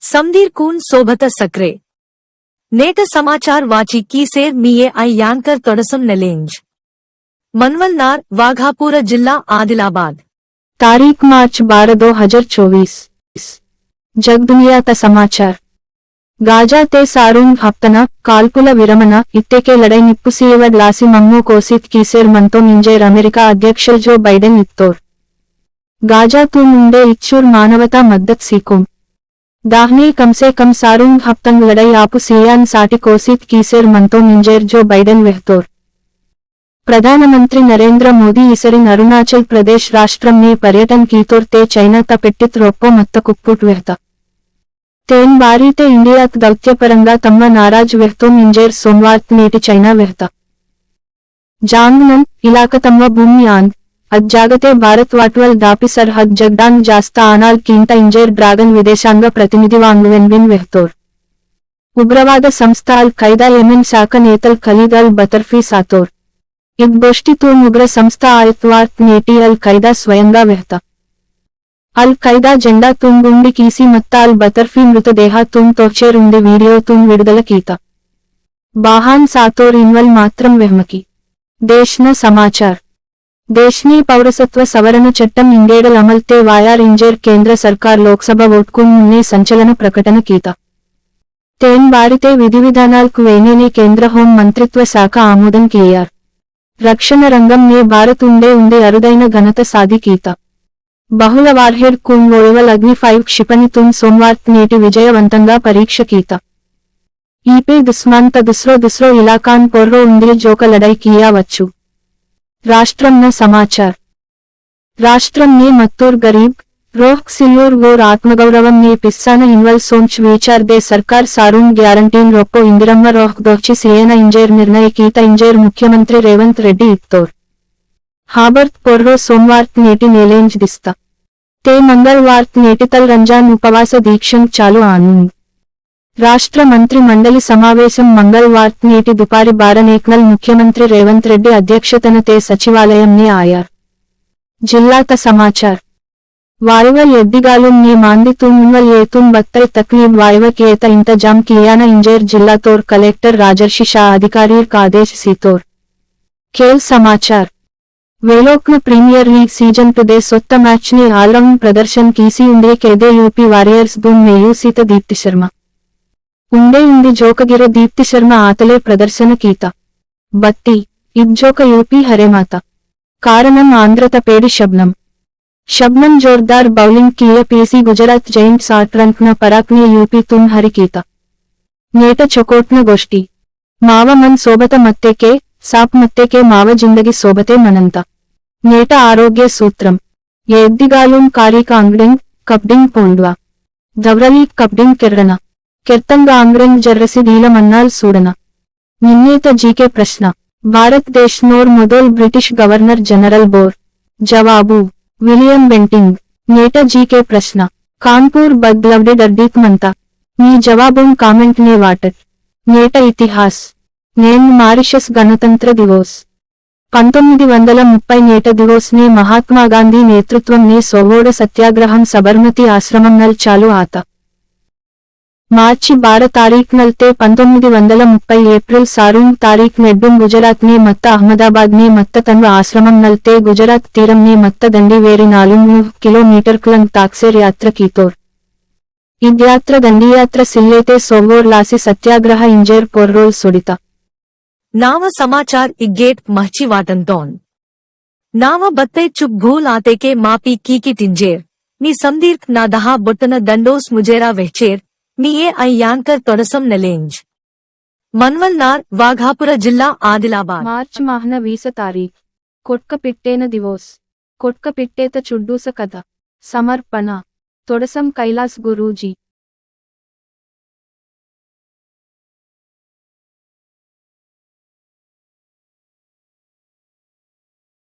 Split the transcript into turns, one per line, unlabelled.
समदीर कून सोबत सक्रे नेट समाचार वाची कीसेर मीए आई यांकर तोडसम नेलेंज मनवलनार वाघापुर जिला आदिलाबाद
तारीख मार्च 12 2024 జగదునియాత సమాచార్ గాజా తే సారూంగ్ హప్తన కాల్పుల విరమణ ఇత్తేకే లడై నిప్పుసీయవడ్ లాసి మమ్మో కోసిత్ కీసేర్ మంతో నింజేర్ అమెరికా అధ్యక్ష జో బైడెన్ ఇత్తోర్ గాజా తూ ముండే ఇచ్చూర్ మానవతా మద్దత్ సీకుం दाहने कम से कम सारूंग हफ्तंग लड़ाई आपु सियान साटी कोसित कीसेर मंतो निंजेर जो बाइडेन वेहतोर प्रधानमंत्री नरेंद्र मोदी इसरिन अरुणाचल प्रदेश राष्ट्रम ने पर्यटन कीतोर ते चैना ता पेट्टित रोप्पो मत्त कुप्पुट वेहता तेन बारी ते इंडिया दौत्यपरंगा तम्म नाराज वेहतो निंजेर सोमवार नेटी चैना वेहता जांगनन इलाका तम्म भूमि आंद अज्जागते भारत वाटवल दापि सरहद जगदांग जास्ता आनाल कींटा इंजेर ड्रागन विदेशांग प्रतिनिधि वांगवेन वेहतोर उग्रवाद संस्था अल खैदा येमेन शाख नेतल खलीद अल बतर्फी सातोर इद गोष्टी तून उग्र संस्था आयतवार्त नेटी अल खैदा स्वयंगा वेहता अल खैदा जెండా तून गुंडी कीसी मत्ता अल बतर्फी मृतदेह तून तोचेरुंदी वीडियो तून विडुदల कीता बाहान सातोर इन्वल मात्रम वेहमकी देशना समाचार देशनी पौरसत्व सवरण चट्टम इंगेडल अमलते वायार इंजेर केंद्र सरकार लोकसभा वोटकु मुन्ने संचलन प्रकटन कीता तेन बारिते विधि विधानाल्कु वेनेने केंद्र होम मंत्रित्व शाख आमोदन कियार रक्षण रंगम ने भारत उंडे अरुदैन घनत साधि कीता बहुल वारहेड कुन वोयवल अग्नि 5 क्षिपणि तुम सोमवार नेटी विजयवंतंगा परीक्ष कीता ईपे दुस्मान दुसरो इलाकान पोर्रो उंदी जोक लड़ाई किया वच्चु राष्ट्रम न समाचार राष्ट्रम ने मत्तूर गरीब रोह सिल्लोर वोर आत्मगौरवम ने पिस्सान इन्वल सोंच विचार दे सरकार सारूंग ग्यारंटीन रोप्पो इंदिरम्म रोह दोची सीएन इंजेर निर्णय कीता इंजेर मुख्यमंत्री रेवंत रेड्डी इत्तोर हाबर्त पोर्रो सोमवार नेटी नेलेंज दिस्ता ते मंगलवार नेटितल रंजान उपवास दीक्षं चालू आनुंग राष्ट्र मंत्री मंडली समावेशम मंगलवार नेटी दुपारी 12 मुख्यमंत्री रेवंत रेड्डी अध्यक्षतन ते सचिवालयम ने आयार जिल्लात समाचार वायुवल एद्दिगालुम ने मांदी तुनवल येतुन बत्तई तकलीफ वायुव केत इंतजाम कियान इंजेर जिला तोर कलेक्टर राजर्षि शाह अधिकारी का आदेश सीतोर खेल समाचार वेलोक्न प्रीमियर लीग सीजन टुडे सोत्त मैच ने ऑलराउंड प्रदर्शन कीसी उंडे केदे यूपी वारियर्स दून मेयू सीत दीप्ति शर्मा उंडे जोकगिर दीप्ति शर्मा आतले प्रदर्शन कीता बत्ती इब्जोक यूपी हरेमाता कारणम आंध्रत पेड़ी शबनम जोरदार बौलिंग किए पीसी गुजरात जैंट्स 8 रन पराक्ने यूपी तुन हरिकीता नेट चोकोट्न गोष्टी माव मन सोबत मत्तेके साप मत्तेके माव जिंदगी सोबते मनंता नेट आरोग्य सूत्रम एद्दिगालूम कारिक अंगडिंग कब्डिंग पोंड्वा धवरली कब्डिंग किरणा కెర్తంగా ఆంగ్రెంగ్ జర్రసి డీలమన్నాల్ సూడన నిన్నేత జీకే ప్రశ్న భారతదేశ్ నోర్ మొదల్ బ్రిటిష్ గవర్నర్ జనరల్ బోర్ జవాబు విలియం బెంటింగ్ నేట జీకే ప్రశ్న కాన్పూర్ బద్లవ్డే డర్డీత్మంతా మీ జవాబుం కామెంట్ నే వాటర్ నేట ఇతిహాస్ నేను మారిషస్ గణతంత్ర దివోస్ 1930 నేట దివోస్ నే మహాత్మా గాంధీ నేతృత్వం నే సోవోడ సత్యాగ్రహం సబర్మతి ఆశ్రమం నల్ చాలు ఆత మార్చి 12 तारीख नलते 1930 ఏప్రిల్ సారూంగ్ तारीख నెడ్డుం గుజరాత్ నే మత్త అహ్మదాబాద్ నే మత్త తన్వ ఆశ్రమం నల్తే గుజరాత్ తీరం నే మత్త దండి వేరి 4 కిలోమీటర్ క్లంగ్ తాక్సేర్ యాత్ర కీతోర్ ఇద్ యాత్ర దండి యాత్ర సిల్లేతే సోవోర్ లాసి సత్యాగ్రహ ఇంజేర్ పొర్రోల్ సుడిత
नाव समाचार इग्गेट महची वाटंतोन नाव बत्ते चुप भूल आते के मापी की टिंजेर मी समदीर्घ ना दहा बुट्टन दंडोस मुजेरा वेहचेर मी ये अय्यांकर तोडसम नेलेंज मनवलनार वाघापुर जिला आदिलाबाद
మార్చ్ మాహన 20 తారీఖ్ కొట్క పిట్టేన దివోస్ కొట్క పిట్టేత చుడ్డూస కథ సమర్పణ తొడసం కైలాస్ గురూజీ